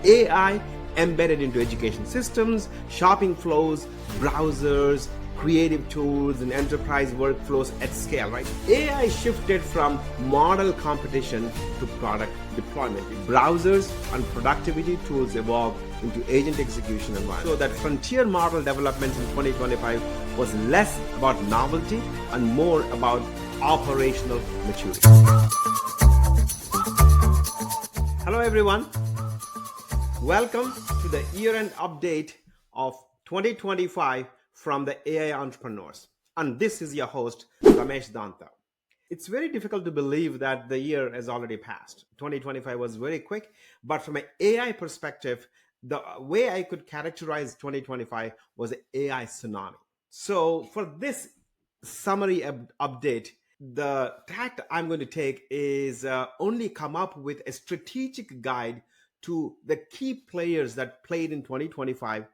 AI embedded into education systems, shopping flows, browsers, creative tools, and enterprise workflows at scale, right? AI shifted from model competition to product deployment. Browsers and productivity tools evolved into agent execution environments. So that frontier model developments in 2025 was less about novelty and more about operational maturity. Hello everyone. Welcome to the year-end update of 2025 from the AI entrepreneurs. And this is your host, Ramesh Danta. It's very difficult to believe that the year has already passed. 2025 was very quick, but from an AI perspective, the way I could characterize 2025 was an AI tsunami. So for this summary update, the tact I'm going to take is only come up with a strategic guide to the key players that played in 2025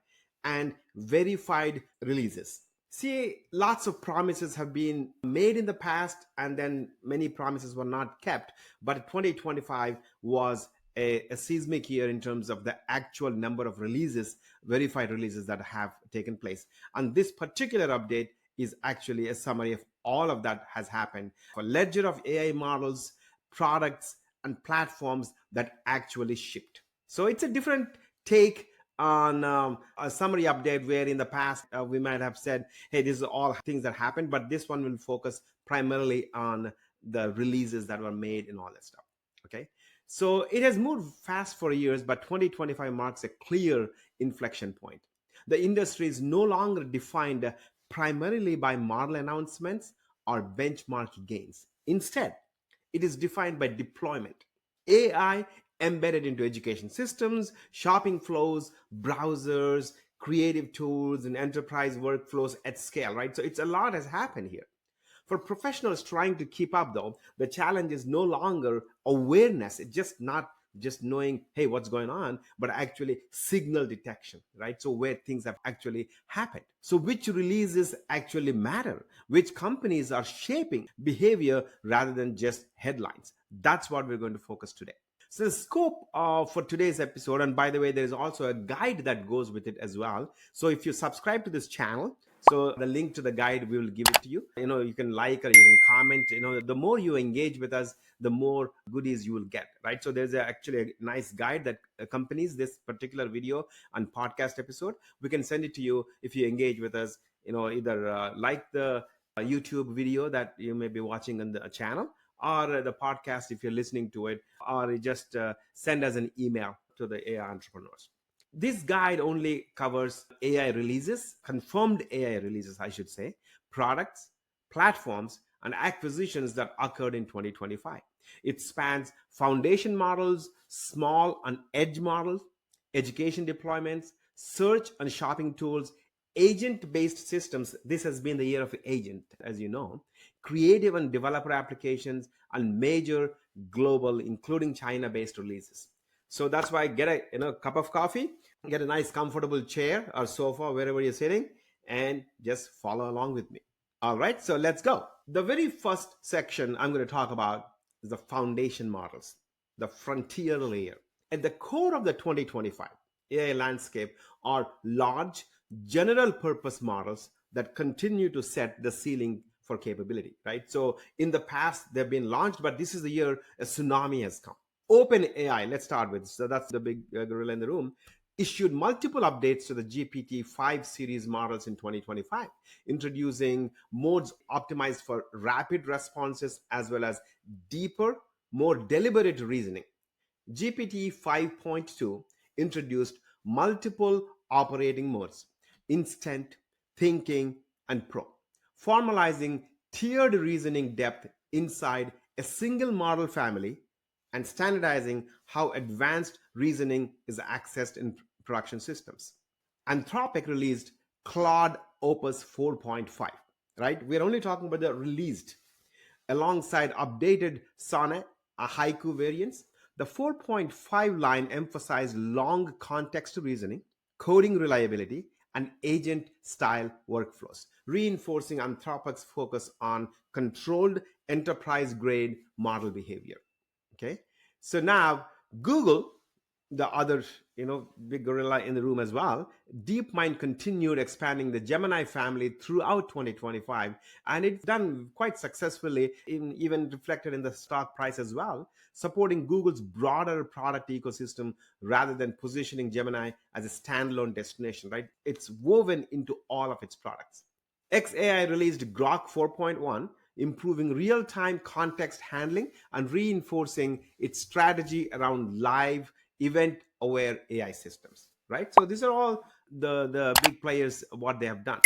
and verified releases. See, lots of promises have been made in the past, and then many promises were not kept. But 2025 was a seismic year in terms of the actual number of releases, verified releases that have taken place. And this particular update is actually a summary of all of that has happened for ledger of AI models, products, and platforms that actually shipped. So it's a different take on a summary update where in the past we might have said, hey, this is all things that happened, but this one will focus primarily on the releases that were made and all that stuff. Okay. So it has moved fast for years, but 2025 marks a clear inflection point. The industry is no longer defined primarily by model announcements or benchmark gains. Instead, it is defined by deployment. AI embedded into education systems, shopping flows, browsers, creative tools, and enterprise workflows at scale, right? So it's a lot has happened here. For professionals trying to keep up, though, the challenge is no longer awareness. It's just not just knowing, hey, what's going on, but actually signal detection, right? So where things have actually happened. So which releases actually matter? Which companies are shaping behavior rather than just headlines? That's what we're going to focus today. So the scope for today's episode, and by the way, there is also a guide that goes with it as well. So if you subscribe to this channel, so the link to the guide, we will give it to you. You can like or you can comment. The more you engage with us, the more goodies you will get, right? So there's actually a nice guide that accompanies this particular video and podcast episode. We can send it to you if you engage with us, either like the YouTube video that you may be watching on the channel, or the podcast if you're listening to it, or just send us an email to the AI entrepreneurs. This guide only covers AI releases, confirmed AI releases, I should say, products, platforms, and acquisitions that occurred in 2025. It spans foundation models, small and edge models, education deployments, search and shopping tools, agent-based systems. This has been the year of agent, as you know, creative and developer applications, and major global, including China-based releases. So that's why get a cup of coffee, get a nice comfortable chair or sofa wherever you're sitting, and just follow along with me. All right, so let's go. The very first section I'm going to talk about is the foundation models, the frontier layer. At the core of the 2025 AI landscape are large general purpose models that continue to set the ceiling for capability, right? So in the past, they've been launched, but this is the year a tsunami has come. OpenAI, let's start with, so that's the big gorilla in the room, issued multiple updates to the GPT-5 series models in 2025, introducing modes optimized for rapid responses as well as deeper, more deliberate reasoning. GPT 5.2 introduced multiple operating modes: instant, thinking, and pro, formalizing tiered reasoning depth inside a single model family and standardizing how advanced reasoning is accessed in production systems. Anthropic released Claude Opus 4.5, right? We're only talking about the released, alongside updated Sonnet, a haiku variants. The 4.5 line emphasized long context reasoning, coding reliability, and agent-style workflows, reinforcing Anthropic's focus on controlled enterprise-grade model behavior. Okay, so now Google the other, big gorilla in the room as well, DeepMind continued expanding the Gemini family throughout 2025, and it's done quite successfully, even reflected in the stock price as well, supporting Google's broader product ecosystem rather than positioning Gemini as a standalone destination, right? It's woven into all of its products. XAI released Grok 4.1, improving real time context handling and reinforcing its strategy around live, event aware AI systems, right? So these are all the big players, what they have done.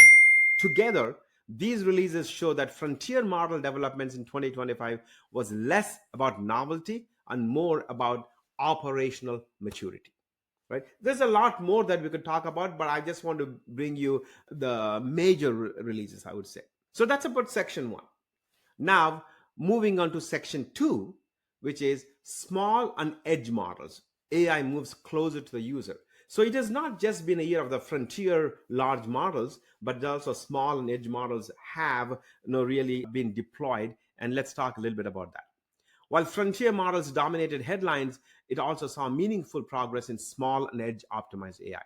Together, these releases show that frontier model developments in 2025 was less about novelty and more about operational maturity, right? There's a lot more that we could talk about, but I just want to bring you the major releases, I would say. So that's about section one. Now, moving on to section two, which is small and edge models. AI moves closer to the user. So it has not just been a year of the frontier large models, but also small and edge models have really been deployed. And let's talk a little bit about that. While frontier models dominated headlines, it also saw meaningful progress in small and edge optimized AI.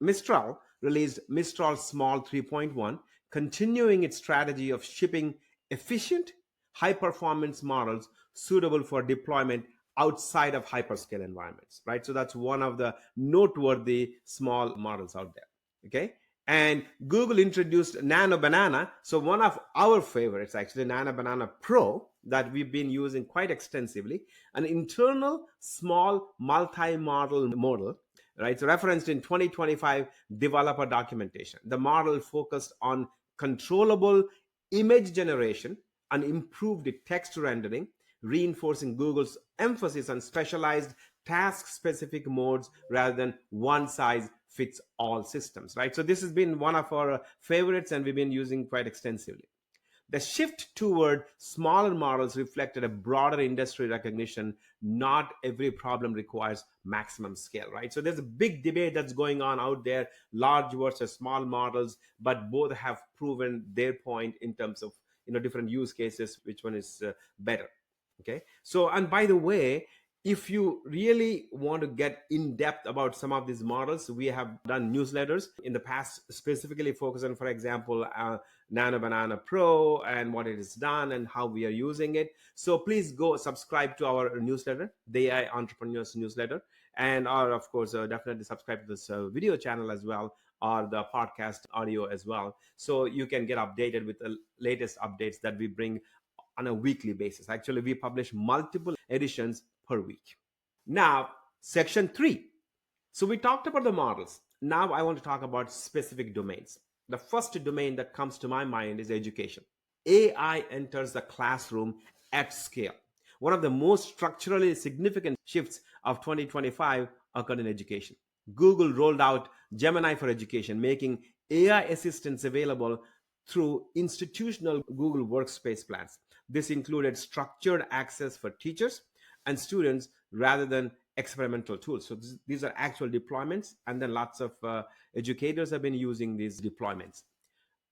Mistral released Mistral Small 3.1, continuing its strategy of shipping efficient, high performance models suitable for deployment outside of hyperscale environments, right? So that's one of the noteworthy small models out there. Okay. And Google introduced NanoBanana. So one of our favorites, actually, NanoBanana Pro, that we've been using quite extensively, an internal small multi-model model, right? So referenced in 2025 developer documentation. The model focused on controllable image generation and improved text rendering, reinforcing Google's emphasis on specialized task-specific modes rather than one size fits all systems, right? So this has been one of our favorites, and we've been using quite extensively. The shift toward smaller models reflected a broader industry recognition. Not every problem requires maximum scale, right? So there's a big debate that's going on out there, large versus small models, but both have proven their point in terms of different use cases, which one is better. Okay. So, and by the way, if you really want to get in depth about some of these models, we have done newsletters in the past, specifically focusing, for example, NanoBanana Pro and what it has done and how we are using it. So please go subscribe to our newsletter, the AI Entrepreneurs newsletter, and of course, definitely subscribe to this video channel as well, or the podcast audio as well, so you can get updated with the latest updates that we bring on a weekly basis. Actually, we publish multiple editions per week. Now, section three. So we talked about the models. Now I want to talk about specific domains. The first domain that comes to my mind is education. AI enters the classroom at scale. One of the most structurally significant shifts of 2025 occurred in education. Google rolled out Gemini for Education, making AI assistants available through institutional Google Workspace plans. This included structured access for teachers and students rather than experimental tools. So these are actual deployments, and then lots of educators have been using these deployments.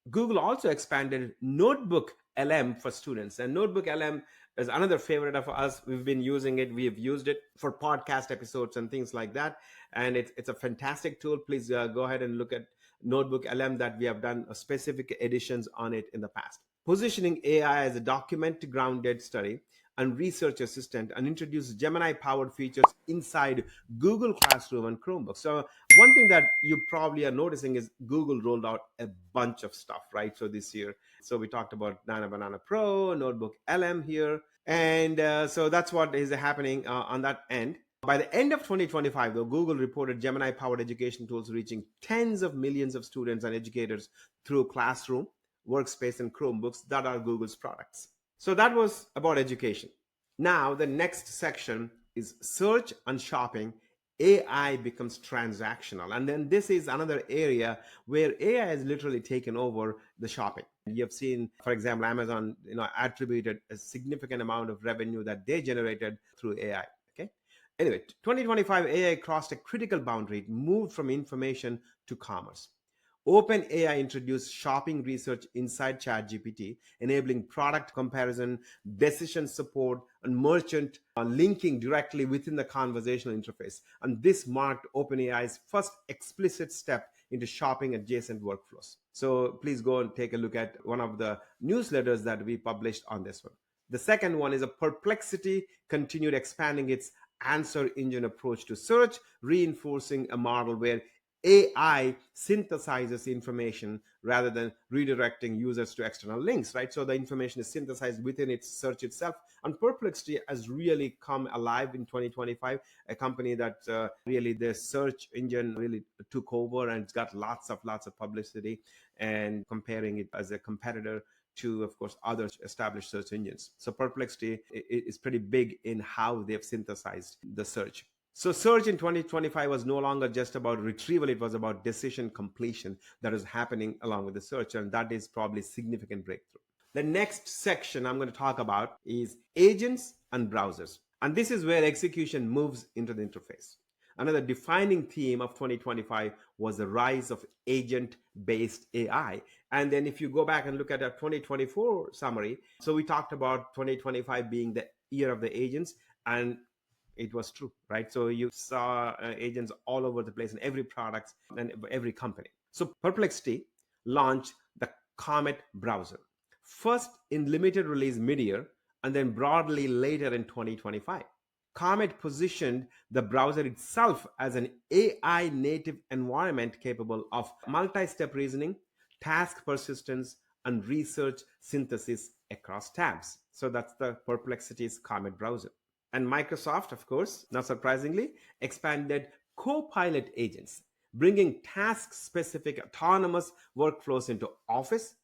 Google also expanded Notebook LM for students, and Notebook LM is another favorite of us. We've been using it. We have used it for podcast episodes and things like that, and it's a fantastic tool. Please go ahead and look at Notebook LM, that we have done specific editions on it in the past. Positioning AI as a document grounded study and research assistant, and introduce Gemini powered features inside Google Classroom and Chromebook. So one thing that you probably are noticing is Google rolled out a bunch of stuff, right? So this year, so we talked about NanoBanana Pro, Notebook LM here, and so that's what is happening on that end. By the end of 2025, though, Google reported Gemini powered education tools reaching tens of millions of students and educators through Classroom, Workspace, and Chromebooks that are Google's products. So that was about education. Now, the next section is search and shopping. AI becomes transactional. And then this is another area where AI has literally taken over the shopping. You have seen, for example, Amazon, attributed a significant amount of revenue that they generated through AI. Okay. Anyway, 2025 AI crossed a critical boundary. It moved from information to commerce. OpenAI introduced shopping research inside ChatGPT, enabling product comparison, decision support, and merchant linking directly within the conversational interface. And this marked OpenAI's first explicit step into shopping adjacent workflows. So please go and take a look at one of the newsletters that we published on this one. The second one is a Perplexity continued expanding its answer engine approach to search, reinforcing a model where AI synthesizes information rather than redirecting users to external links, right? So the information is synthesized within its search itself. And Perplexity has really come alive in 2025, a company that really their search engine really took over, and it's got lots of publicity, and comparing it as a competitor to, of course, other established search engines. So Perplexity is pretty big in how they've synthesized the search. So search in 2025 was no longer just about retrieval, it was about decision completion that is happening along with the search, and that is probably significant breakthrough. The next section I'm going to talk about is agents and browsers. And this is where execution moves into the interface. Another defining theme of 2025 was the rise of agent-based AI. And then if you go back and look at our 2024 summary, so we talked about 2025 being the year of the agents, and it was true, right? So you saw agents all over the place in every product and every company. So Perplexity launched the Comet browser, first in limited release mid-year and then broadly later in 2025. Comet positioned the browser itself as an AI native environment capable of multi-step reasoning, task persistence, and research synthesis across tabs. So that's the Perplexity's Comet browser. And Microsoft, of course, not surprisingly, expanded Copilot agents, bringing task-specific autonomous workflows into Office,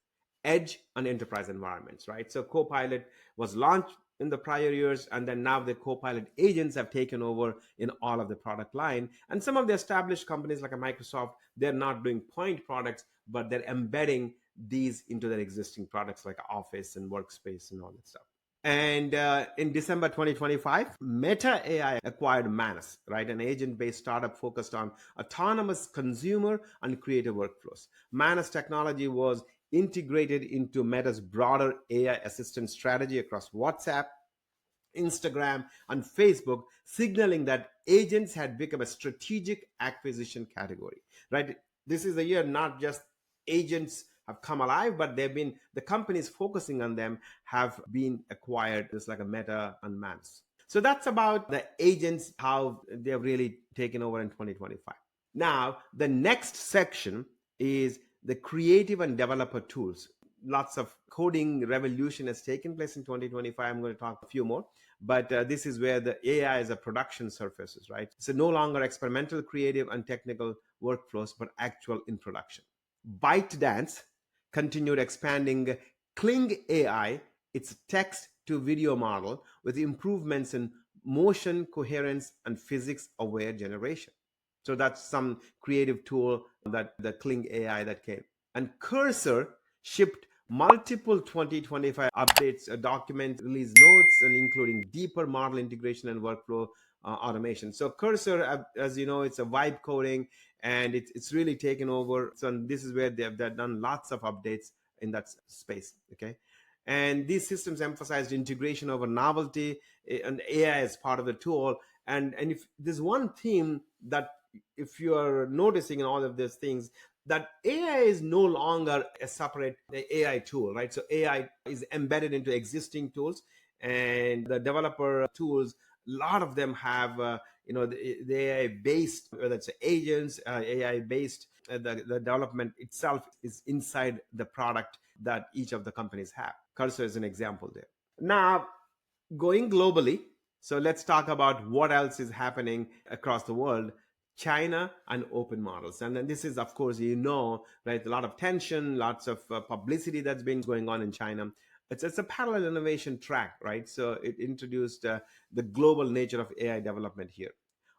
Edge, and enterprise environments, right? So Copilot was launched in the prior years, and then now the Copilot agents have taken over in all of the product line. And some of the established companies like a Microsoft, they're not doing point products, but they're embedding these into their existing products like Office and Workspace and all that stuff. And in December 2025, Meta AI acquired Manus, right? An agent-based startup focused on autonomous consumer and creative workflows. Manus technology was integrated into Meta's broader AI assistant strategy across WhatsApp, Instagram, and Facebook, signaling that agents had become a strategic acquisition category, right? This is a year not just agents have come alive, but they've been the companies focusing on them have been acquired, just like a Meta and Manus. So that's about the agents, how they've really taken over in 2025. Now, the next section is the creative and developer tools. Lots of coding revolution has taken place in 2025. I'm going to talk a few more, but this is where the AI as a production surfaces, right? So no longer experimental, creative, and technical workflows, but actual in production. ByteDance continued expanding Kling AI, its text to video model, with improvements in motion coherence and physics aware generation. So that's some creative tool that the Kling AI that came. And Cursor shipped multiple 2025 updates, document release notes, and including deeper model integration and workflow automation. So Cursor, as you know, it's a vibe coding, and it's really taken over. So this is where they've done lots of updates in that space. Okay. And these systems emphasized integration over novelty, and AI as part of the tool. And if there's one theme that if you are noticing in all of these things, that AI is no longer a separate AI tool, right? So AI is embedded into existing tools, and the developer tools, a lot of them have, the AI based, whether it's agents, AI based, the development itself is inside the product that each of the companies have. Cursor is an example there. Now, going globally, so let's talk about what else is happening across the world. China and open models. And then this is, of course, right, a lot of tension, lots of publicity that's been going on in China. It's a parallel innovation track, right? So it introduced the global nature of AI development here.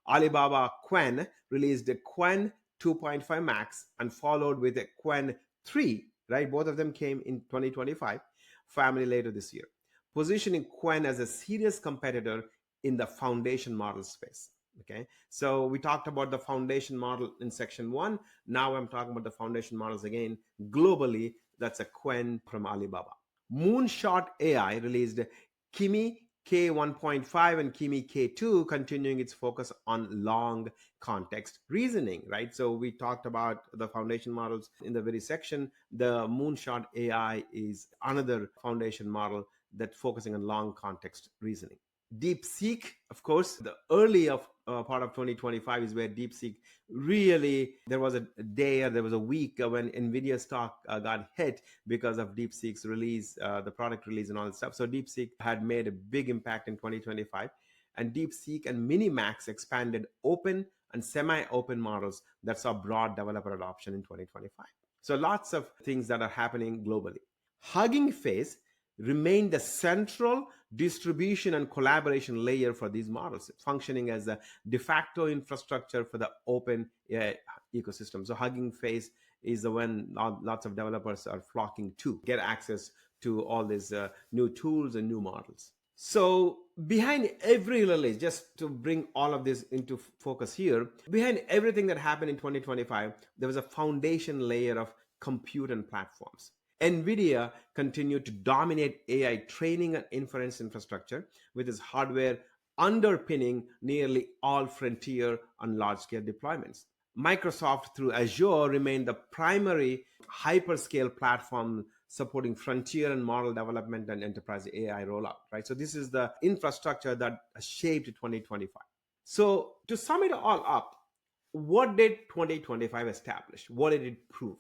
Alibaba Quinn released a Quinn 2.5 Max and followed with a Quinn 3, right? Both of them came in 2025, family later this year, positioning Quinn as a serious competitor in the foundation model space. Okay, so we talked about the foundation model in section one. Now I'm talking about the foundation models again globally. That's a Quinn from Alibaba. Moonshot AI released Kimi K1.5 and Kimi K2, continuing its focus on long context reasoning, right? So we talked about the foundation models in the very section. The Moonshot AI is another foundation model that focusing on long context reasoning. DeepSeek, of course, the early of part of 2025 is where DeepSeek really, there was a day or there was a week when Nvidia stock got hit because of DeepSeek's release, the product release and all that stuff. So DeepSeek had made a big impact in 2025, and DeepSeek and Minimax expanded open and semi-open models that saw broad developer adoption in 2025. So lots of things that are happening globally. Hugging Face remained the central distribution and collaboration layer for these models, functioning as a de facto infrastructure for the open AI ecosystem. So Hugging Face is the one lots of developers are flocking to get access to all these new tools and new models. So behind every release, just to bring all of this into focus here, behind everything that happened in 2025, there was a foundation layer of compute and platforms. NVIDIA continued to dominate AI training and inference infrastructure with its hardware underpinning nearly all frontier and large-scale deployments. Microsoft through Azure remained the primary hyperscale platform supporting frontier and model development and enterprise AI rollout, right? So this is the infrastructure that shaped 2025. So to sum it all up, what did 2025 establish? What did it prove?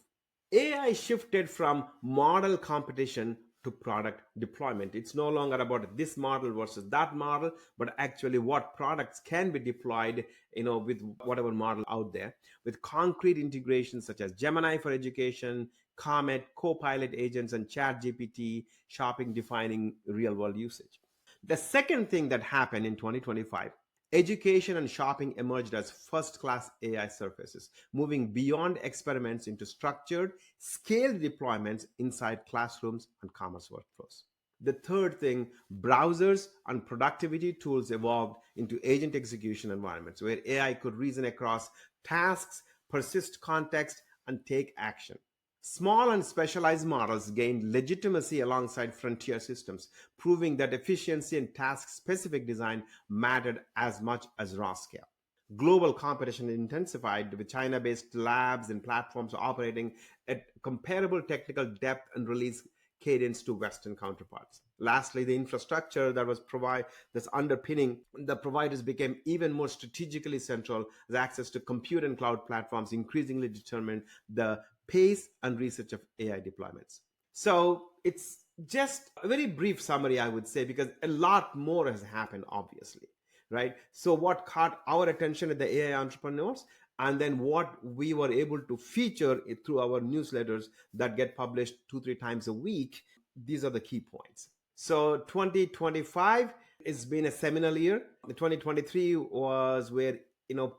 AI shifted from model competition to product deployment. It's no longer about this model versus that model, but actually what products can be deployed, with whatever model out there, with concrete integrations such as Gemini for education, Comet, Copilot agents, and ChatGPT shopping defining real world usage. The second thing that happened in 2025, education and shopping emerged as first class AI surfaces, moving beyond experiments into structured, scaled deployments inside classrooms and commerce workflows. The third thing, browsers and productivity tools evolved into agent execution environments where AI could reason across tasks, persist context, and take action. Small and specialized models gained legitimacy alongside frontier systems, proving that efficiency and task-specific design mattered as much as raw scale. Global competition intensified with China-based labs and platforms operating at comparable technical depth and release cadence to Western counterparts. Lastly, the infrastructure that's underpinning the providers became even more strategically central as access to compute and cloud platforms increasingly determined the pace and research of AI deployments. So it's just a very brief summary, I would say, because a lot more has happened, obviously, right? So what caught our attention at the AI entrepreneurs, and then what we were able to feature it through our newsletters that get published 2-3 times a week. These are the key points. So 2025 has been a seminal year. The 2023 was where,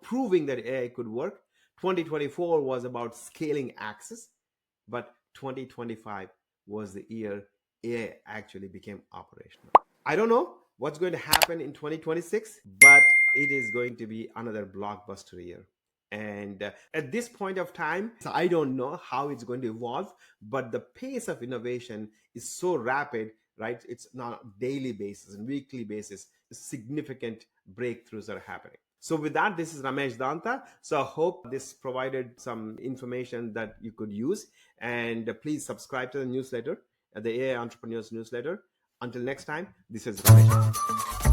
proving that AI could work. 2024 was about scaling access, but 2025 was the year AI actually became operational. I don't know what's going to happen in 2026, but it is going to be another blockbuster year. And at this point of time, I don't know how it's going to evolve, but the pace of innovation is so rapid, right? It's not daily basis and weekly basis. Significant breakthroughs are happening. So with that, this is Ramesh Danta. So I hope this provided some information that you could use. And please subscribe to the newsletter, the AI Entrepreneurs newsletter. Until next time, this is Ramesh.